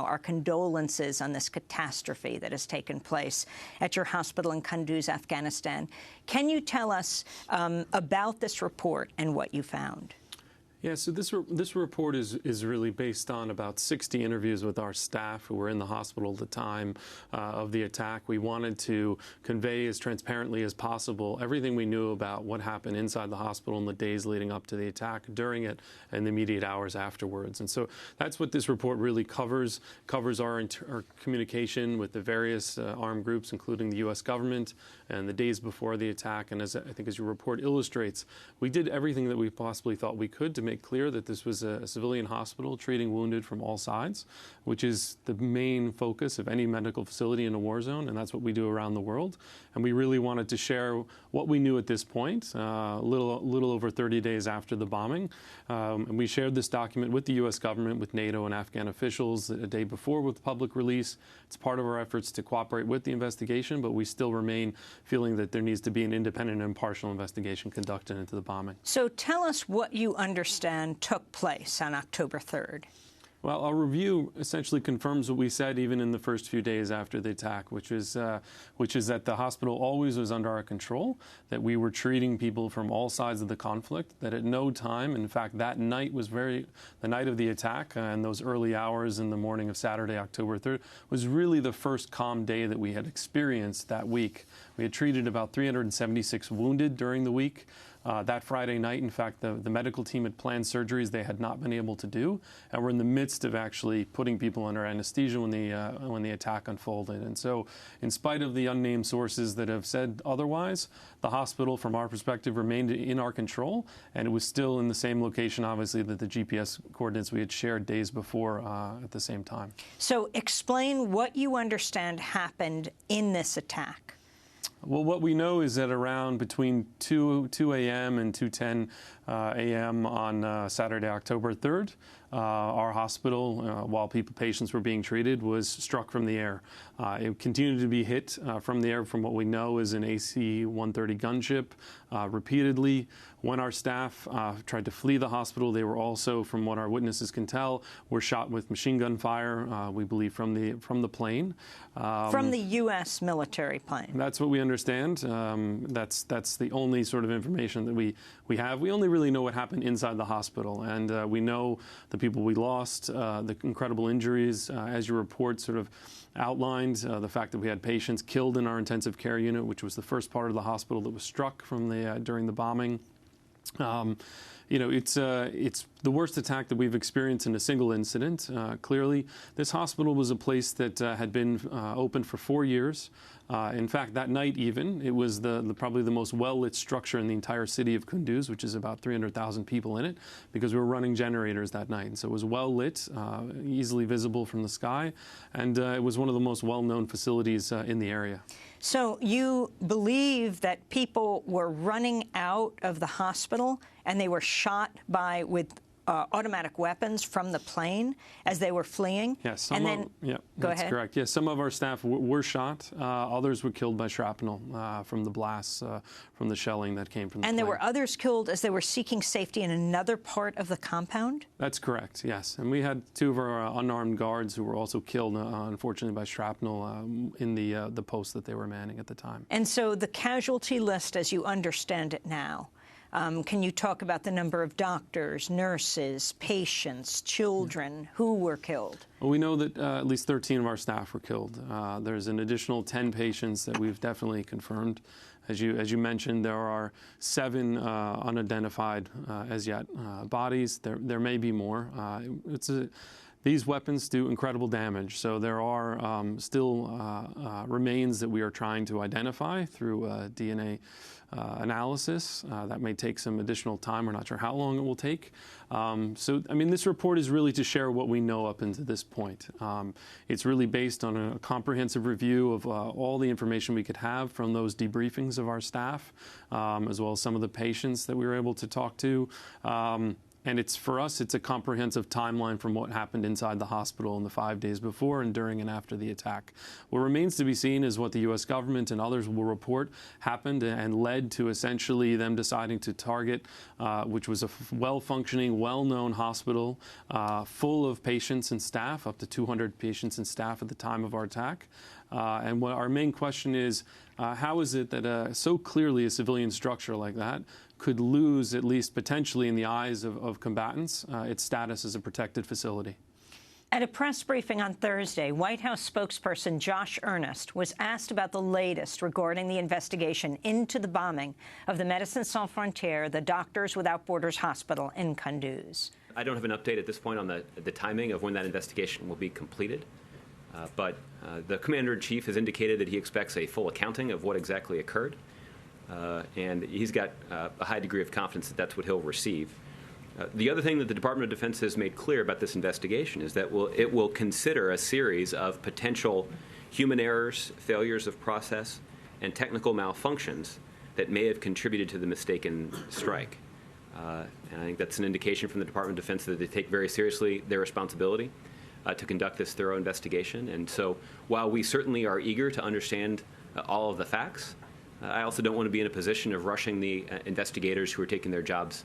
Our condolences on this catastrophe that has taken place at your hospital in Kunduz, Afghanistan. Can you tell us about this report and what you found? Yeah, so this report is really based on about 60 interviews with our staff who were in the hospital at the time of the attack. We wanted to convey as transparently as possible everything we knew about what happened inside the hospital in the days leading up to the attack, during it, and the immediate hours afterwards. And so that's what this report really covers our communication with the various armed groups, including the U.S. government, and the days before the attack. And as I think as your report illustrates, we did everything that we possibly thought we could to make clear that this was a civilian hospital treating wounded from all sides, which is the main focus of any medical facility in a war zone, and that's what we do around the world. And we really wanted to share what we knew at this point, a little over 30 days after the bombing. And we shared this document with the U.S. government, with NATO and Afghan officials a day before with public release. It's part of our efforts to cooperate with the investigation, but we still remain feeling that there needs to be an independent and impartial investigation conducted into the bombing. So tell us what you understand took place on October 3rd. Well, our review essentially confirms what we said even in the first few days after the attack, which is that the hospital always was under our control, that we were treating people from all sides of the conflict, that at no time, in fact, that night was the night of the attack and those early hours in the morning of Saturday, October 3rd, was really the first calm day that we had experienced that week. We had treated about 376 wounded during the week. That Friday night, in fact, the medical team had planned surgeries they had not been able to do, and we're in the midst of actually putting people under anesthesia when the attack unfolded. And so, in spite of the unnamed sources that have said otherwise, the hospital, from our perspective, remained in our control, and it was still in the same location, obviously, that the GPS coordinates we had shared days before at the same time. So explain what you understand happened in this attack. Well, what we know is that around between 2 a.m. and 2:10 a.m. on Saturday, October 3rd, our hospital, while patients were being treated, was struck from the air. It continued to be hit from the air from what we know is an AC-130 gunship repeatedly. When our staff tried to flee the hospital, they were also, from what our witnesses can tell, were shot with machine gun fire, we believe, from the plane. From the U.S. military plane. That's what we understand. That's the only sort of information that we have. We only really know what happened inside the hospital, and we know the people we lost, the incredible injuries, as your report sort of outlined, the fact that we had patients killed in our intensive care unit, which was the first part of the hospital that was struck from during the bombing. You know, it's the worst attack that we've experienced in a single incident. Clearly, this hospital was a place that had been open for 4 years. In fact, that night even, it was probably the most well-lit structure in the entire city of Kunduz, which is about 300,000 people in it, because we were running generators that night. And so it was well-lit, easily visible from the sky, and it was one of the most well-known facilities in the area. So you believe that people were running out of the hospital and they were shot with automatic weapons from the plane as they were fleeing? Yes, Go ahead. Correct. Yes, some of our staff were shot. Others were killed by shrapnel from the blasts, from the shelling that came from the plane. And there were others killed as they were seeking safety in another part of the compound? That's correct, yes. And we had 2 of our unarmed guards who were also killed, unfortunately, by shrapnel in the post that they were manning at the time. And so the casualty list, as you understand it now, can you talk about the number of doctors, nurses, patients, children who were killed? Well, we know that at least 13 of our staff were killed. There's an additional 10 patients that we've definitely confirmed. As you mentioned, there are 7 unidentified as yet bodies. There may be more. These weapons do incredible damage, so there are still remains that we are trying to identify through DNA analysis. That may take some additional time. We're not sure how long it will take. So, I mean, this report is really to share what we know up until this point. It's really based on a comprehensive review of all the information we could have from those debriefings of our staff, as well as some of the patients that we were able to talk to. And it's, for us, it's a comprehensive timeline from what happened inside the hospital in the 5 days before and during and after the attack. What remains to be seen is what the U.S. government and others will report happened and led to essentially them deciding to target, which was a well-functioning, well-known hospital full of patients and staff, up to 200 patients and staff at the time of our attack. And what our main question is, how is it that so clearly a civilian structure like that could lose, at least potentially in the eyes of combatants, its status as a protected facility? At a press briefing on Thursday, White House spokesperson Josh Earnest was asked about the latest regarding the investigation into the bombing of the Médecins Sans Frontières, the Doctors Without Borders hospital in Kunduz. I don't have an update at this point on the timing of when that investigation will be completed. But the Commander-in-Chief has indicated that he expects a full accounting of what exactly occurred. And he's got a high degree of confidence that that's what he'll receive. The other thing that the Department of Defense has made clear about this investigation is that it will consider a series of potential human errors, failures of process, and technical malfunctions that may have contributed to the mistaken strike. And I think that's an indication from the Department of Defense that they take very seriously their responsibility to conduct this thorough investigation. And so while we certainly are eager to understand all of the facts, I also don't want to be in a position of rushing the investigators who are taking their jobs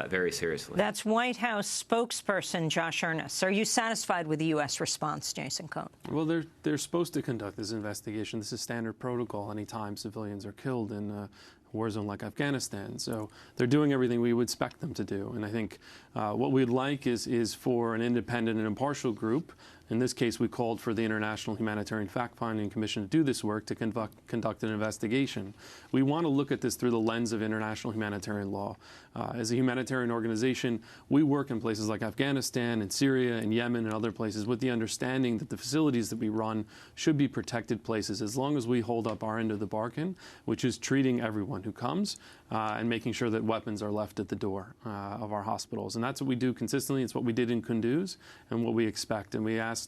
very seriously. That's White House spokesperson Josh Earnest. Are you satisfied with the U.S. response, Jason Cohn? Well, they're supposed to conduct this investigation. This is standard protocol anytime civilians are killed in a war zone like Afghanistan. So they're doing everything we would expect them to do. And I think what we'd like is for an independent and impartial group. In this case, we called for the International Humanitarian Fact-Finding Commission to do this work, to conduct an investigation. We want to look at this through the lens of international humanitarian law. As a humanitarian organization, we work in places like Afghanistan and Syria and Yemen and other places with the understanding that the facilities that we run should be protected places as long as we hold up our end of the bargain, which is treating everyone who comes and making sure that weapons are left at the door of our hospitals. And that's what we do consistently. It's what we did in Kunduz and what we expect. And we asked,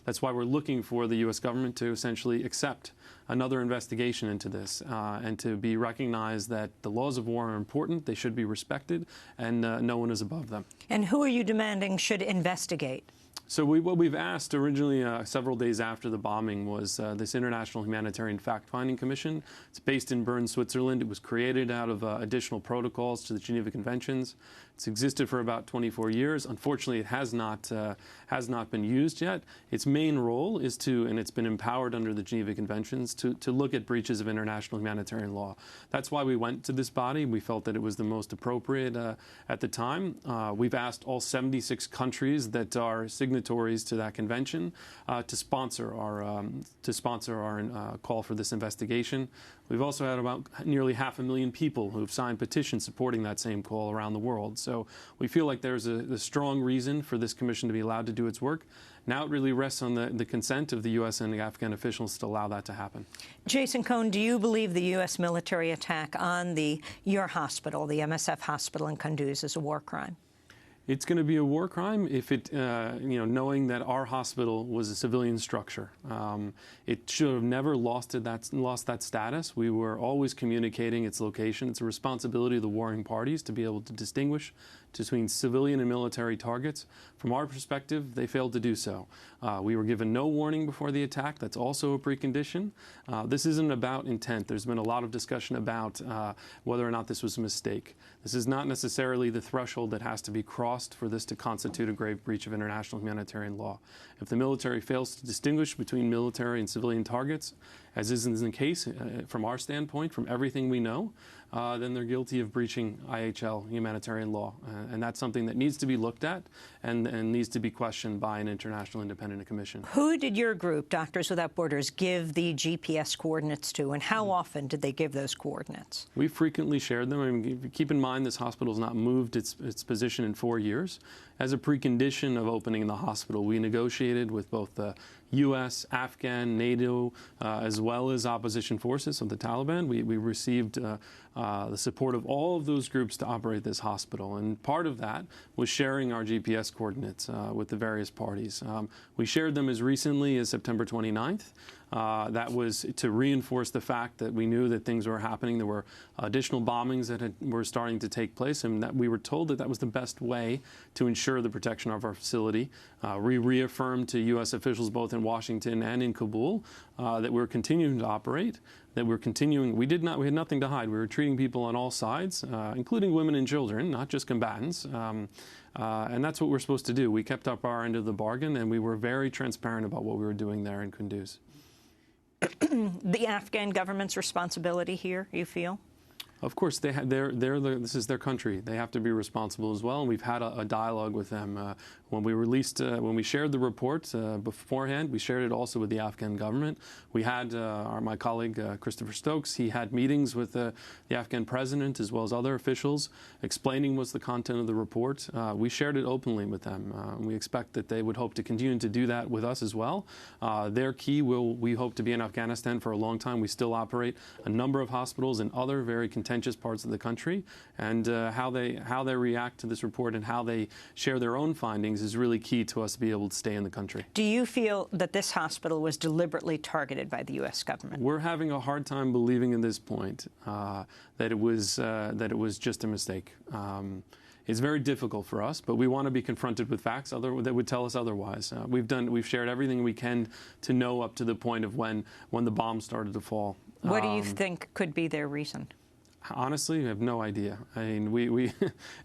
that's why we're looking for the U.S. government to essentially accept another investigation into this and to be recognized that the laws of war are important, they should be respected, and no one is above them. And who are you demanding should investigate? So what we've asked originally several days after the bombing was this International Humanitarian Fact-Finding Commission. It's based in Bern, Switzerland. It was created out of additional protocols to the Geneva Conventions. It's existed for about 24 years. Unfortunately, it has not been used yet. Its main role is to, and it's been empowered under the Geneva Conventions, to look at breaches of international humanitarian law. That's why we went to this body. We felt that it was the most appropriate at the time. We've asked all 76 countries that are signatories to that convention to sponsor our call for this investigation. We've also had about nearly 500,000 people who've signed petitions supporting that same call around the world. So we feel like there's a strong reason for this commission to be allowed to do its work. Now it really rests on the consent of the U.S. and the Afghan officials to allow that to happen. Jason Cohn, do you believe the U.S. military attack on your hospital, the MSF hospital in Kunduz, is a war crime? It's going to be a war crime if it, knowing that our hospital was a civilian structure. It should have never lost that status. We were always communicating its location. It's a responsibility of the warring parties to be able to distinguish between civilian and military targets. From our perspective, they failed to do so. We were given no warning before the attack. That's also a precondition. This isn't about intent. There's been a lot of discussion about whether or not this was a mistake. This is not necessarily the threshold that has to be crossed for this to constitute a grave breach of international humanitarian law. If the military fails to distinguish between military and civilian targets, as is the case from our standpoint, from everything we know, then they're guilty of breaching IHL humanitarian law. And that's something that needs to be looked at and needs to be questioned by an international independent commission. Who did your group, Doctors Without Borders, give the GPS coordinates to, and how often did they give those coordinates? We frequently shared them. I mean, keep in mind this hospital has not moved its position in 4 years. As a precondition of opening the hospital, we negotiated with both the U.S., Afghan, NATO, as well as opposition forces of the Taliban. We received the support of all of those groups to operate this hospital. And part of that was sharing our GPS coordinates with the various parties. We shared them as recently as September 29th. That was to reinforce the fact that we knew that things were happening. There were additional bombings that were starting to take place, and that we were told that that was the best way to ensure the protection of our facility. We reaffirmed to U.S. officials both in Washington and in Kabul that we're continuing to operate, that we're continuing. We had nothing to hide. We were treating people on all sides, including women and children, not just combatants. And that's what we're supposed to do. We kept up our end of the bargain, and we were very transparent about what we were doing there in Kunduz. The Afghan government's responsibility here, you feel? Of course, this is their country. They have to be responsible as well, and we've had a dialogue with them. When we shared the report beforehand, we shared it also with the Afghan government. We had my colleague Christopher Stokes. He had meetings with the Afghan president as well as other officials, explaining what's the content of the report. We shared it openly with them. We expect that they would hope to continue to do that with us as well. Their key we hope to be in Afghanistan for a long time. We still operate a number of hospitals in other very contentious parts of the country, and how they react to this report and how they share their own findings is really key to us to be able to stay in the country. Do you feel that this hospital was deliberately targeted by the U.S. government? We're having a hard time believing at this point that it was just a mistake. It's very difficult for us, but we want to be confronted with facts that would tell us otherwise. We've shared everything we can to know up to the point of when the bomb started to fall. What do you think could be their reason? Honestly, I have no idea. I mean,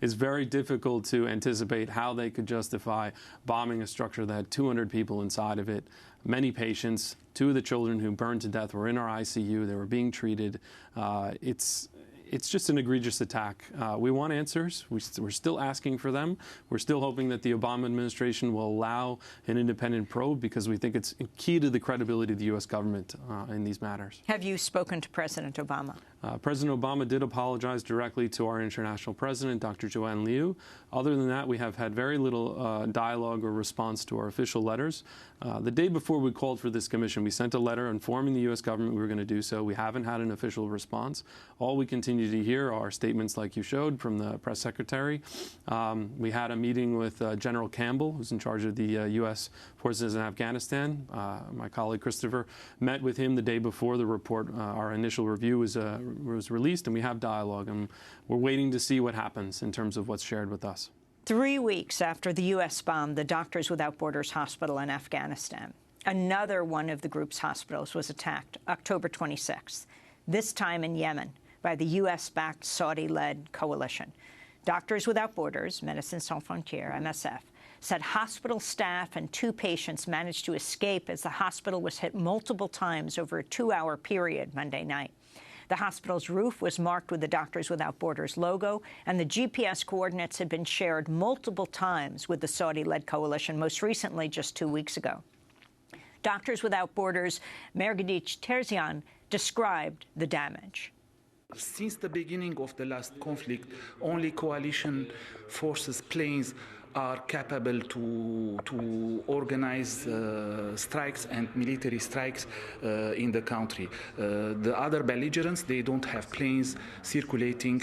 it's very difficult to anticipate how they could justify bombing a structure that had 200 people inside of it, many patients. 2 of the children who burned to death were in our ICU. They were being treated. It's just an egregious attack. We want answers. We're still asking for them. We're still hoping that the Obama administration will allow an independent probe, because we think it's key to the credibility of the U.S. government in these matters. Have you spoken to President Obama? President Obama did apologize directly to our international president, Dr. Joanne Liu. Other than that, we have had very little dialogue or response to our official letters. The day before we called for this commission, we sent a letter informing the U.S. government we were going to do so. We haven't had an official response. All we continue to hear are statements like you showed from the press secretary. We had a meeting with General Campbell, who's in charge of the U.S. forces in Afghanistan. My colleague Christopher met with him the day before the report, our initial review was released, and we have dialogue, and we're waiting to see what happens in terms of what's shared with us. 3 weeks after the U.S. bombed the Doctors Without Borders hospital in Afghanistan, another one of the group's hospitals was attacked October 26th, this time in Yemen, by the U.S.-backed Saudi-led coalition. Doctors Without Borders, Médecins Sans Frontières, MSF, said hospital staff and 2 patients managed to escape as the hospital was hit multiple times over a 2-hour period Monday night. The hospital's roof was marked with the Doctors Without Borders logo, and the GPS coordinates had been shared multiple times with the Saudi-led coalition, most recently just 2 weeks ago. Doctors Without Borders' Mergadich Terzian described the damage. Since the beginning of the last conflict, only coalition forces planes are capable to organize strikes and military strikes in the country. The other belligerents, they don't have planes circulating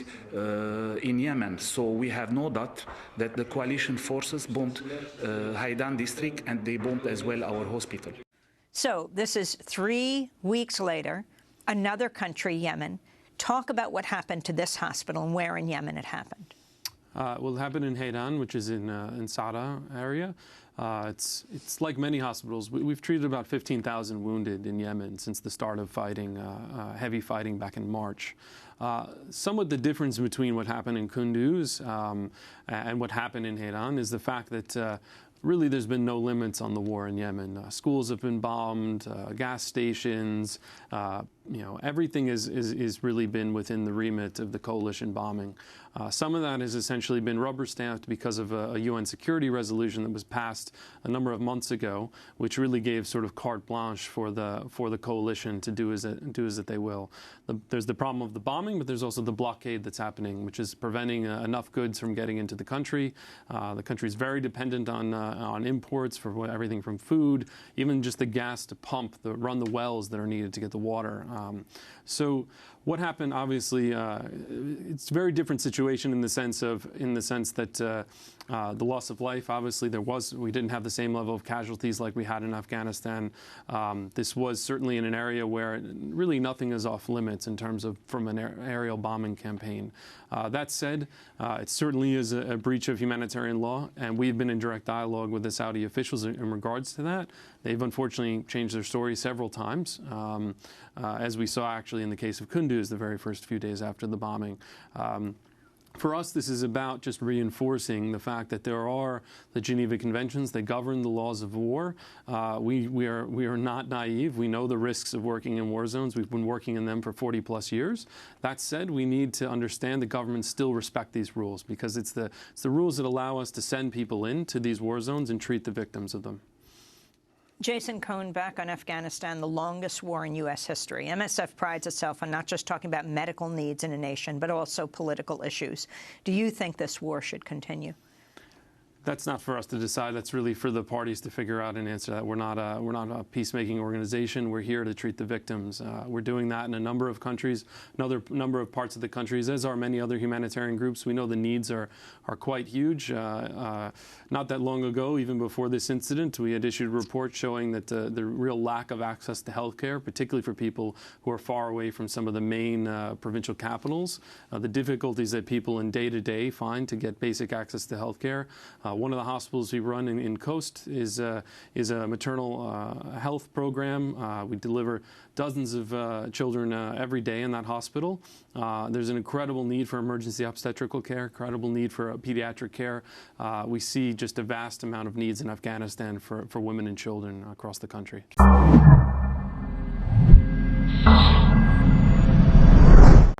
in Yemen. So we have no doubt that the coalition forces bombed Haidan district, and they bombed as well our hospital. So this is 3 weeks later, another country, Yemen. Talk about what happened to this hospital and where in Yemen it happened. Well, it happened in Haidan, which is in Sada area. It's like many hospitals. We've treated about 15,000 wounded in Yemen since the start of fighting, heavy fighting back in March. Somewhat the difference between what happened in Kunduz and what happened in Haidan is the fact that really there's been no limits on the war in Yemen. Schools have been bombed, gas stations, everything is really been within the remit of the coalition bombing. Some of that has essentially been rubber stamped because of a UN security resolution that was passed a number of months ago, which really gave sort of carte blanche for the coalition to do as they will. There's the problem of the bombing, but there's also the blockade that's happening, which is preventing enough goods from getting into the country. The country is very dependent on imports for everything from food, even just the gas to run the wells that are needed to get the water. So What happened, obviously, it's a very different situation in the sense that the loss of life. Obviously, we didn't have the same level of casualties like we had in Afghanistan. This was certainly in an area where really nothing is off limits in terms of from an aerial bombing campaign. That said, it certainly is a breach of humanitarian law, and we've been in direct dialogue with the Saudi officials in regards to that. They've unfortunately changed their story several times, as we saw actually in the case of Kunduz the very first few days after the bombing. For us, this is about just reinforcing the fact that there are the Geneva Conventions. They govern the laws of war. We are not naive. We know the risks of working in war zones. We've been working in them for 40+ years. That said, we need to understand that governments still respect these rules, because it's the rules that allow us to send people into these war zones and treat the victims of them. Jason Cohn, back on Afghanistan, the longest war in U.S. history. MSF prides itself on not just talking about medical needs in a nation, but also political issues. Do you think this war should continue? That's not for us to decide. That's really for the parties to figure out and answer that. We're not a peacemaking organization. We're here to treat the victims. We're doing that in a number of countries, another number of parts of the countries, as are many other humanitarian groups. We know the needs are quite huge. Not that long ago, even before this incident, we had issued a report showing that the real lack of access to health care, particularly for people who are far away from some of the main provincial capitals, the difficulties that people in day-to-day find to get basic access to health care. One of the hospitals we run in Coast is a maternal health program. We deliver dozens of children every day in that hospital. There's an incredible need for emergency obstetrical care, incredible need for pediatric care. We see just a vast amount of needs in Afghanistan for women and children across the country.